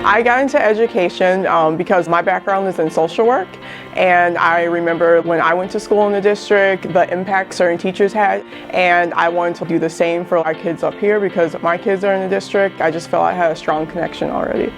I got into education because my background is in social work, and I remember when I went to school in the district, the impact certain teachers had, and I wanted to do the same for our kids up here because my kids are in the district. I just felt I had a strong connection already.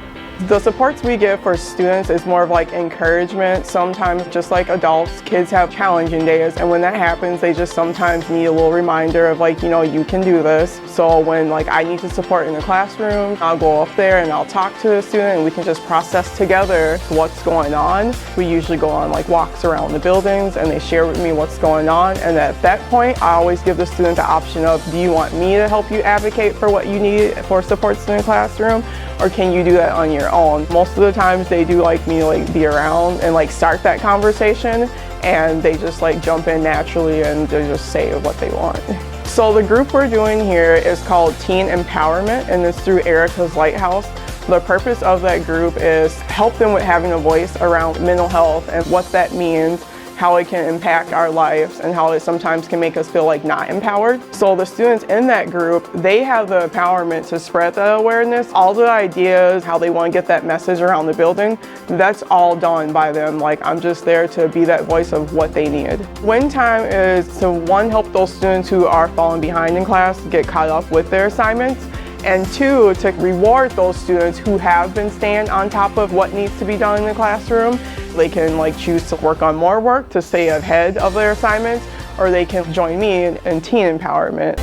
The supports we give for students is more of like encouragement. Sometimes, just like adults, kids have challenging days, and when that happens, they just sometimes need a little reminder of like, you know, you can do this. So when like I need to support in the classroom, I'll go up there and I'll talk to the student and we can just process together what's going on. We usually go on like walks around the buildings and they share with me what's going on, and at that point I always give the student the option of, do you want me to help you advocate for what you need for supports in the classroom, or can you do that on your own? Most of the times they do like me to like be around and like start that conversation, and they just like jump in naturally and they just say what they want. So the group we're doing here is called Teen Empowerment, and it's through Erica's Lighthouse. The purpose of that group is help them with having a voice around mental health and what that means, how it can impact our lives, and how it sometimes can make us feel like not empowered. So the students in that group, they have the empowerment to spread that awareness. All the ideas, how they want to get that message around the building, that's all done by them. Like, I'm just there to be that voice of what they need. Win time is to, one, help those students who are falling behind in class get caught up with their assignments, and two, to reward those students who have been staying on top of what needs to be done in the classroom. They can like choose to work on more work to stay ahead of their assignments, or they can join me in teen empowerment.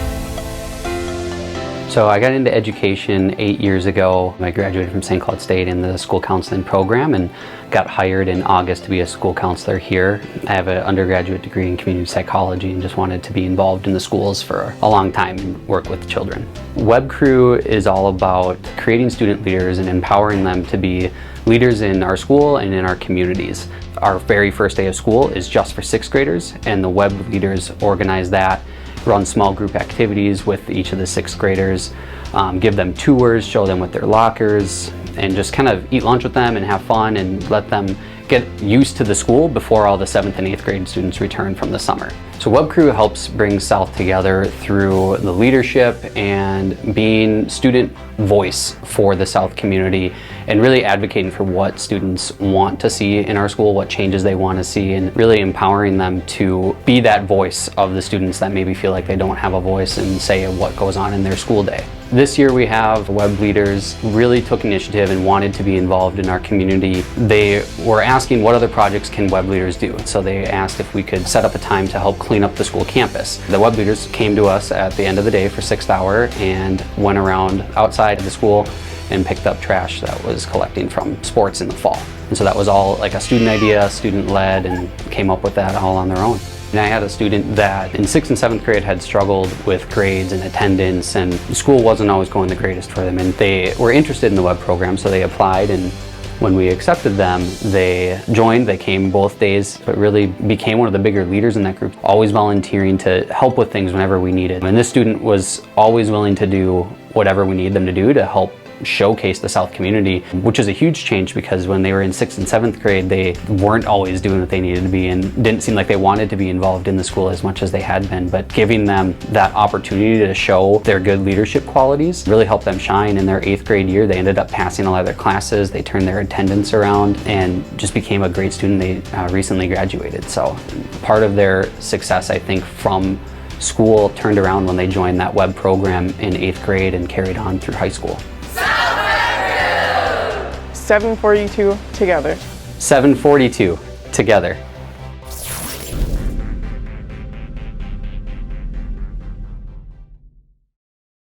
So I got into education 8 years ago. I graduated from St. Cloud State in the school counseling program and got hired in August to be a school counselor here. I have an undergraduate degree in community psychology and just wanted to be involved in the schools for a long time and work with children. Web Crew is all about creating student leaders and empowering them to be leaders in our school and in our communities. Our very first day of school is just for sixth graders, and the Web leaders organize that, run small group activities with each of the sixth graders, give them tours, show them with their lockers, and just kind of eat lunch with them and have fun and let them get used to the school before all the 7th and 8th grade students return from the summer. So Web Crew helps bring South together through the leadership and being student voice for the South community, and really advocating for what students want to see in our school, what changes they want to see, and really empowering them to be that voice of the students that maybe feel like they don't have a voice and say what goes on in their school day. This year we have Web leaders really took initiative and wanted to be involved in our community. They were asking what other projects can Web leaders do. So they asked if we could set up a time to help clean up the school campus. The Web leaders came to us at the end of the day for 6th hour and went around outside of the school and picked up trash that was collecting from sports in the fall. And so that was all like a student idea, student led, and came up with that all on their own. And I had a student that in 6th and 7th grade had struggled with grades and attendance, and school wasn't always going the greatest for them, and they were interested in the Web program, so they applied, and when we accepted them, they joined. They came both days, but really became one of the bigger leaders in that group, always volunteering to help with things whenever we needed. And this student was always willing to do whatever we need them to do to help showcase the South community, which is a huge change because when they were in 6th and 7th grade, they weren't always doing what they needed to be and didn't seem like they wanted to be involved in the school as much as they had been. But giving them that opportunity to show their good leadership qualities really helped them shine. In their 8th grade year, they ended up passing a lot of their classes, they turned their attendance around, and just became a great student. They recently graduated. So part of their success, I think, from school turned around when they joined that Web program in 8th grade and carried on through high school. 742 together. 742 together.